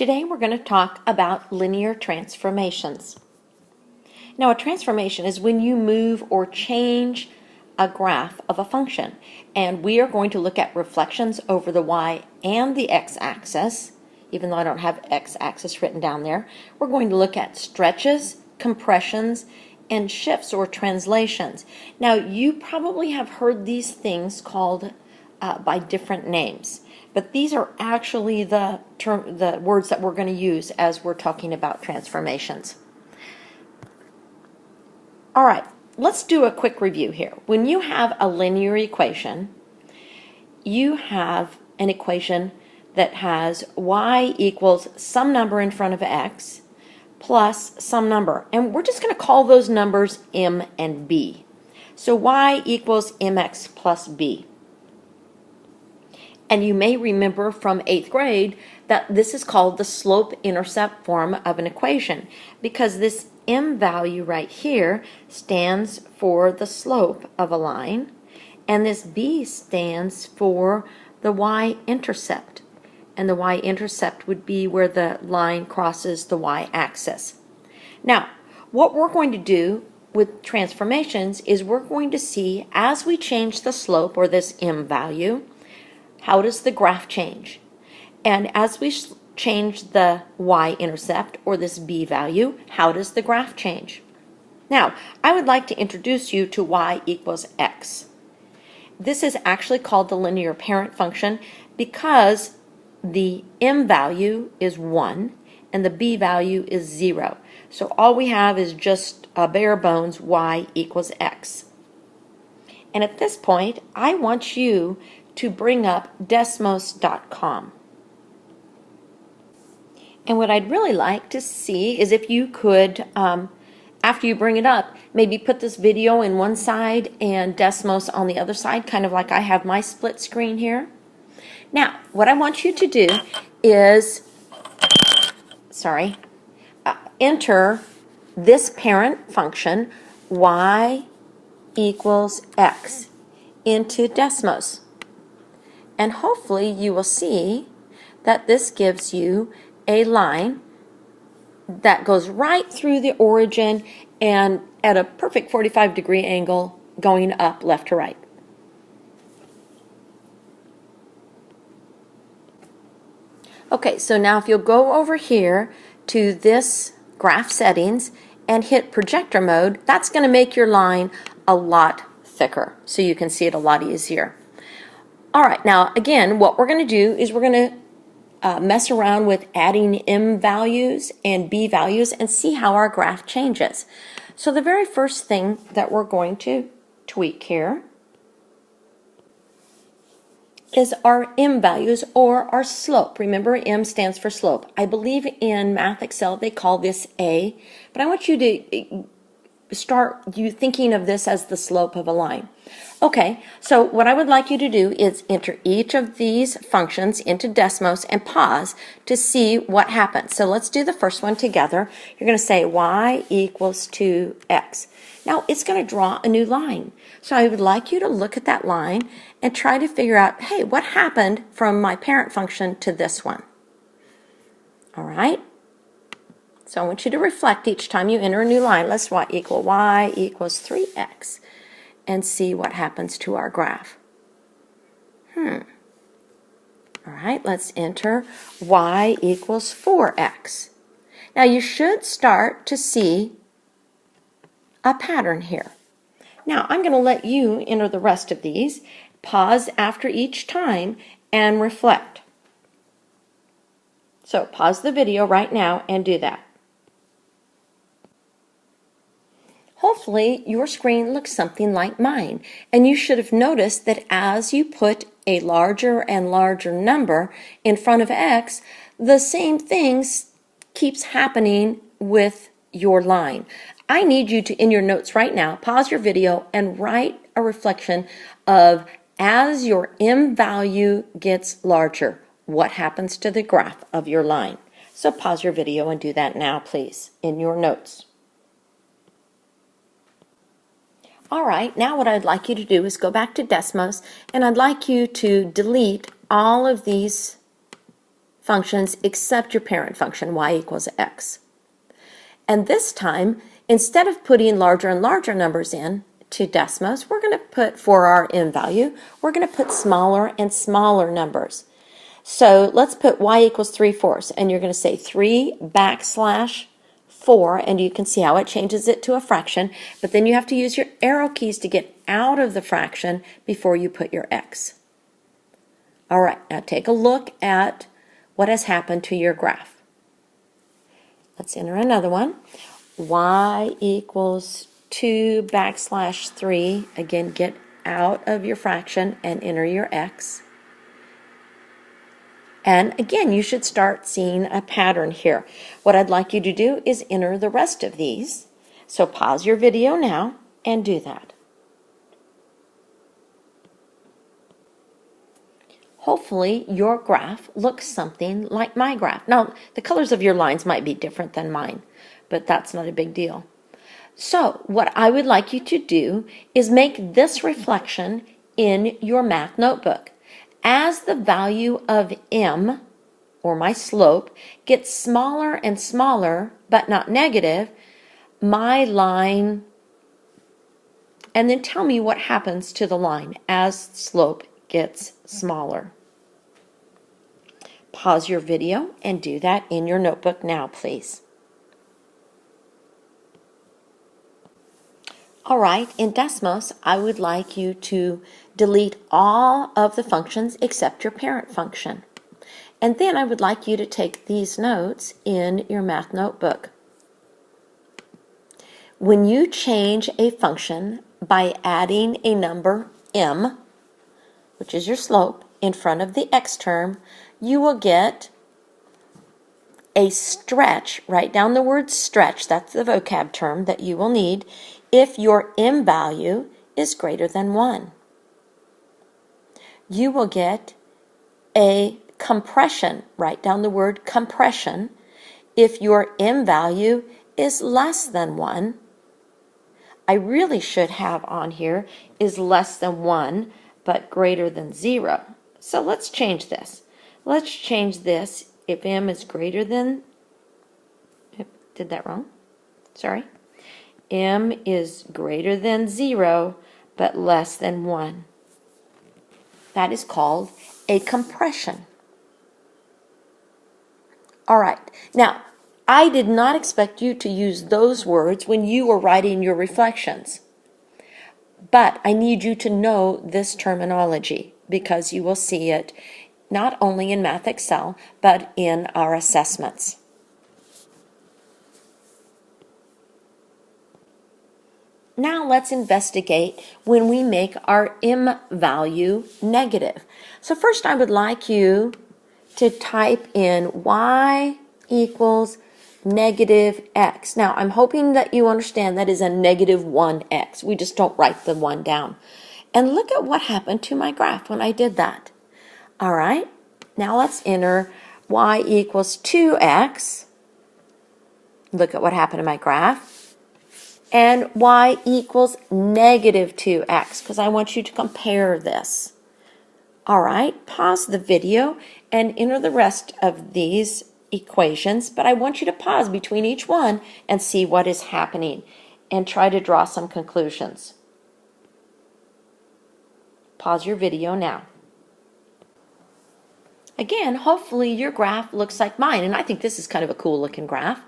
Today we're going to talk about linear transformations. Now, a transformation is when you move or change a graph of a function, and we are going to look at reflections over the y and the x-axis. Even though I don't have x-axis written down there, we're going to look at stretches, compressions, and shifts or translations. Now, you probably have heard these things called by different names, but these are actually the words that we're going to use as we're talking about transformations. All right, let's do a quick review here. When you have a linear equation, you have an equation that has y equals some number in front of x plus some number, and we're just going to call those numbers m and b. So y equals mx plus b. And you may remember from 8th grade that this is called the slope-intercept form of an equation, because this m value right here stands for the slope of a line, and this b stands for the y-intercept. And the y-intercept would be where the line crosses the y-axis. Now, what we're going to do with transformations is we're going to see, as we change the slope, or this m value, how does the graph change? And as we change the y-intercept, or this b value, how does the graph change? Now, I would like to introduce you to y equals x. This is actually called the linear parent function because the m value is 1 and the b value is 0. So all we have is just a bare bones y equals x. And at this point, I want you to bring up Desmos.com. And what I'd really like to see is if you could, after you bring it up, maybe put this video in one side and Desmos on the other side, kind of like I have my split screen here. Now, what I want you to do is, enter this parent function, y equals x, into Desmos. And hopefully you will see that this gives you a line that goes right through the origin and at a perfect 45-degree angle going up left to right. Okay, so now if you'll go over here to this graph settings and hit projector mode, that's going to make your line a lot thicker so you can see it a lot easier. All right, now again, what we're going to do is we're going to mess around with adding m values and b values and see how our graph changes. So the very first thing that we're going to tweak here is our m values, or our slope. Remember, m stands for slope. I believe in Math Excel they call this a, but I want you to start thinking of this as the slope of a line. Okay, so what I would like you to do is enter each of these functions into Desmos and pause to see what happens. So let's do the first one together. You're going to say y equals 2x. Now it's going to draw a new line. So I would like you to look at that line and try to figure out, hey, what happened from my parent function to this one? All right. So I want you to reflect each time you enter a new line. Let's y equals 3x and see what happens to our graph. All right, let's enter y equals 4x. Now you should start to see a pattern here. Now I'm going to let you enter the rest of these. Pause after each time and reflect. So pause the video right now and do that. Hopefully your screen looks something like mine, and you should have noticed that as you put a larger and larger number in front of x, the same thing keeps happening with your line. I need you to, in your notes right now, pause your video and write a reflection of, as your m value gets larger, what happens to the graph of your line. So pause your video and do that now, please, in your notes. All right, now what I'd like you to do is go back to Desmos, and I'd like you to delete all of these functions except your parent function, y equals x. And this time, instead of putting larger and larger numbers in to Desmos, we're going to put, for our m value, we're going to put smaller and smaller numbers. So let's put y equals 3/4, and you're going to say 3\4, and you can see how it changes it to a fraction, but then you have to use your arrow keys to get out of the fraction before you put your x. All right, now take a look at what has happened to your graph. Let's enter another one. Y equals 2\3. Again, get out of your fraction and enter your x. And again, you should start seeing a pattern here. What I'd like you to do is enter the rest of these. So pause your video now and do that. Hopefully your graph looks something like my graph. Now, the colors of your lines might be different than mine, but that's not a big deal. So what I would like you to do is make this reflection in your math notebook. As the value of m, or my slope, gets smaller and smaller, but not negative, my line, and then tell me what happens to the line as slope gets smaller. Pause your video and do that in your notebook now, please. All right, in Desmos, I would like you to delete all of the functions except your parent function. And then I would like you to take these notes in your math notebook. When you change a function by adding a number m, which is your slope, in front of the x term, you will get a stretch. Write down the word stretch, that's the vocab term that you will need, if your m value is greater than 1. You will get a compression. Write down the word compression if your m value is less than 1. I really should have on here is less than 1 but greater than 0. So let's change this. Let's change this if m is greater than, did that wrong? Sorry. M is greater than 0 but less than 1. That is called a compression. All right. Now, I did not expect you to use those words when you were writing your reflections. But I need you to know this terminology because you will see it not only in Math Excel, but in our assessments. Now let's investigate when we make our m value negative. So first I would like you to type in y equals negative x. Now I'm hoping that you understand that is a negative 1x. We just don't write the 1 down. And look at what happened to my graph when I did that. All right, now let's enter y equals 2x. Look at what happened to my graph. And y equals negative 2x, because I want you to compare this. All right, pause the video and enter the rest of these equations, but I want you to pause between each one and see what is happening and try to draw some conclusions. Pause your video now. Again, hopefully your graph looks like mine, and I think this is kind of a cool looking graph.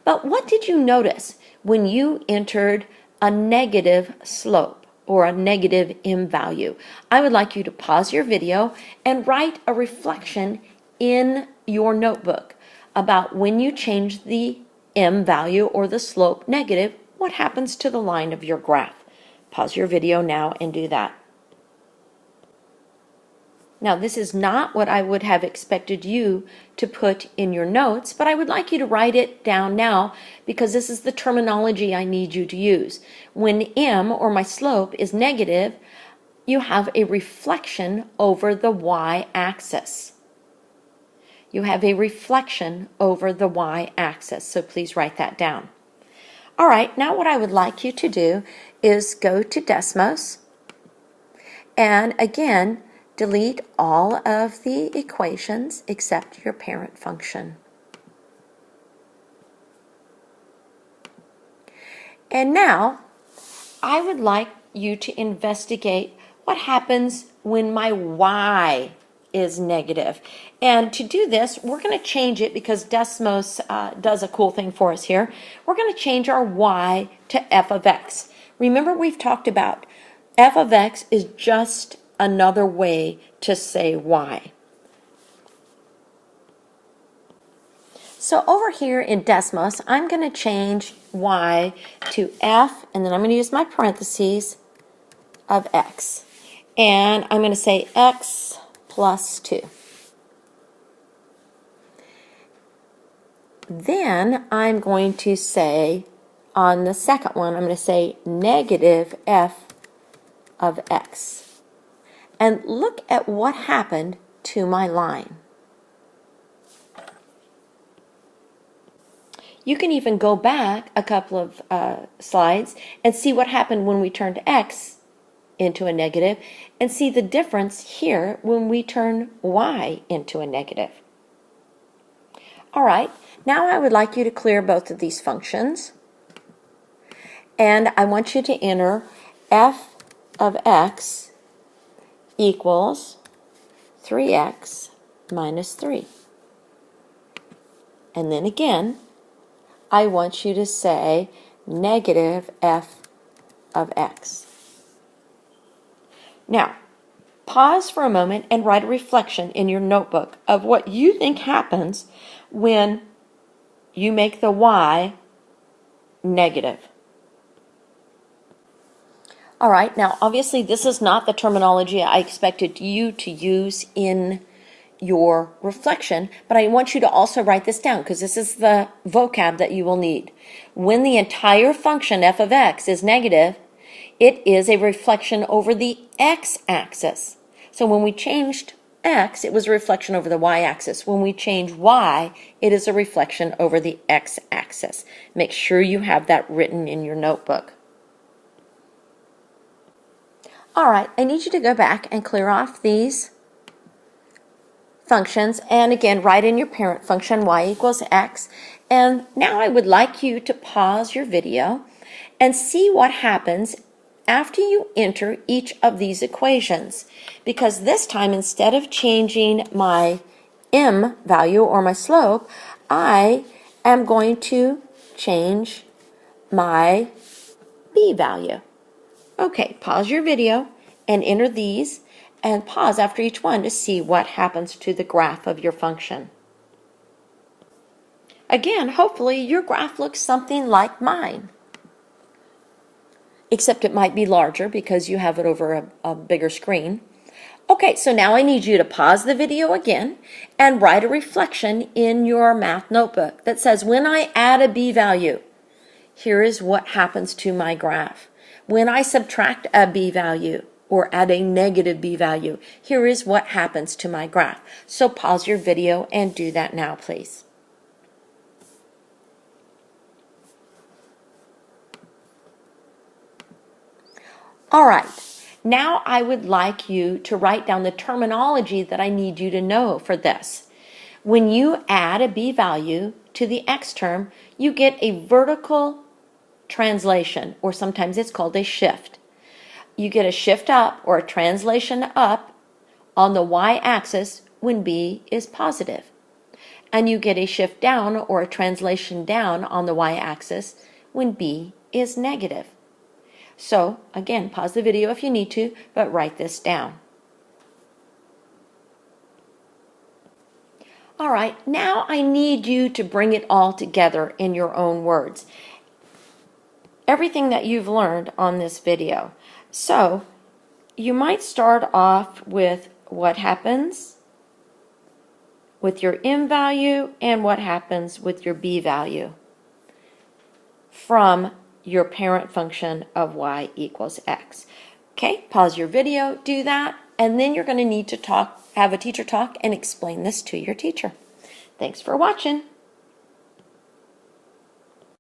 But what did you notice when you entered a negative slope or a negative m value? I would like you to pause your video and write a reflection in your notebook about when you change the m value or the slope negative, what happens to the line of your graph. Pause your video now and do that. Now, this is not what I would have expected you to put in your notes, but I would like you to write it down now because this is the terminology I need you to use. When m, or my slope, is negative, you have a reflection over the y-axis. You have a reflection over the y-axis, so please write that down. All right, now what I would like you to do is go to Desmos, and again, delete all of the equations except your parent function. And now, I would like you to investigate what happens when my y is negative. And to do this, we're going to change it because Desmos does a cool thing for us here. We're going to change our y to f of x. Remember, we've talked about f of x is just another way to say y. So over here in Desmos, I'm going to change y to f, and then I'm going to use my parentheses of x. And I'm going to say x plus 2. Then I'm going to say, on the second one, I'm going to say negative f of x. And look at what happened to my line. You can even go back a couple of slides and see what happened when we turned x into a negative, and see the difference here when we turn y into a negative. All right, now I would like you to clear both of these functions, and I want you to enter f of x equals 3x minus 3. And then again, I want you to say negative f of x. Now, pause for a moment and write a reflection in your notebook of what you think happens when you make the y negative. All right, now obviously this is not the terminology I expected you to use in your reflection, but I want you to also write this down because this is the vocab that you will need. When the entire function f of x is negative, it is a reflection over the x-axis. So when we changed x, it was a reflection over the y-axis. When we change y, it is a reflection over the x-axis. Make sure you have that written in your notebook. All right, I need you to go back and clear off these functions, and again, write in your parent function y equals x. And now I would like you to pause your video and see what happens after you enter each of these equations, because this time, instead of changing my m value or my slope, I am going to change my b value. Okay, pause your video and enter these, and pause after each one to see what happens to the graph of your function. Again, hopefully your graph looks something like mine, except it might be larger because you have it over a bigger screen. Okay, so now I need you to pause the video again and write a reflection in your math notebook that says, when I add a b value, here is what happens to my graph. When I subtract a b value or add a negative b value, here is what happens to my graph. So pause your video and do that now, please. All right, now I would like you to write down the terminology that I need you to know for this. When you add a b value to the x term, you get a vertical translation, or sometimes it's called a shift. You get a shift up or a translation up on the y-axis when b is positive. And you get a shift down or a translation down on the y-axis when b is negative. So, again, pause the video if you need to, but write this down. All right, now I need you to bring it all together in your own words. Everything that you've learned on this video. So, you might start off with what happens with your m value and what happens with your b value from your parent function of y equals x. Okay, pause your video, do that, and then you're going to need to have a teacher talk and explain this to your teacher. Thanks for watching.